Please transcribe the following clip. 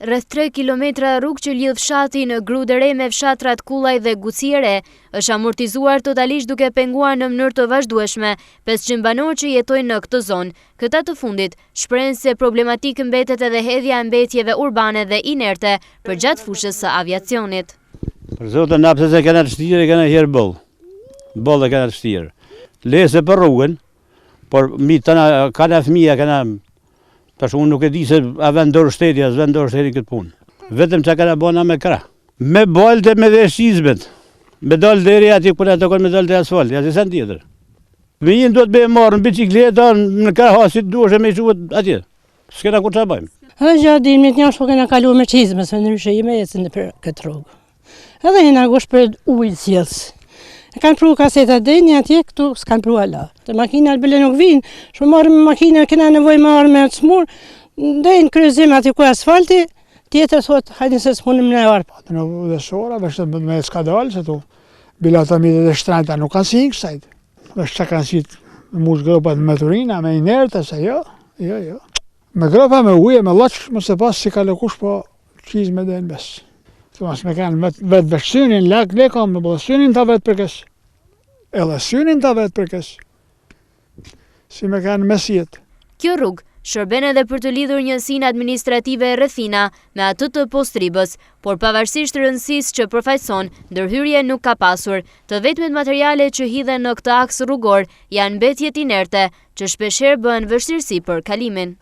Rreth 3 kilometra rrugë që lidh fshati në Grudere me fshatrat Kullaj dhe Guciere është amortizuar totalisht duke penguar në mënyrë të vazhdueshme 500 banorë që jetojnë në këtë zonë. Këta të fundit shprehen se problematikë mbetet edhe hedhja e mbetjeve urbane dhe inerte përgjatë fushës së aviacionit. Për zotë na pse se kena të shtirë, kena herë boll. Boll e kena të shtirë. Lese për rrugën, por mi tëna kana fëmija kena. Tash unë nuk e di se a vendor shteti, as vendor shteti këtë punë. Vetëm që kana bona me krah. Me balte me veshizmet. Me dal deri aty kur ato kanë me dal te asfalti, as sen tjetër. Vjen do të bëj marr në bicikleta në krahasit duhesh me shuat atje. S'kena ku ç'a bëjmë. Edhe gjatë dimrit një shko kena kaluar me çizme, se ndryshe jemi ecën për këtë rrugë. Edhe jena gosh për ujë sjellës. E kanë pru kaseta denjë atje, këtu s'kanë pru ala. Të makina albele nuk vinë, shumë marrë me makina, kena nevoj marrë me të smur, dhejnë kryzim aty ku asfalti, tjetër thot, hajde se s'punim në arpa. Në udhësora, vështë me skadal, se tu bilatomite dhe shtrajta nuk kanë si kësajt. Vështë që kanë si mush gropat me turina, me inerte, se jo. Me gropa, me uje, me loqë, më se pas si ka lëkush, po qizme dhe në besë. Mas me kanë vetë vështynin, leka me bëllë synin të vetë përkes. Edhe synin të vetë përkes. Si me kanë mesjet. Kjo rrugë shërben edhe për të lidhur njësinë administrative rrethina me atë të Postribës, por pavarësisht rëndësisë që përfaqëson, ndërhyrje nuk ka pasur. Të vetmet materiale që hidhen në këtë aks rrugor janë mbetjet inerte, që shpeshherë bëhen vështirësi për kalimin.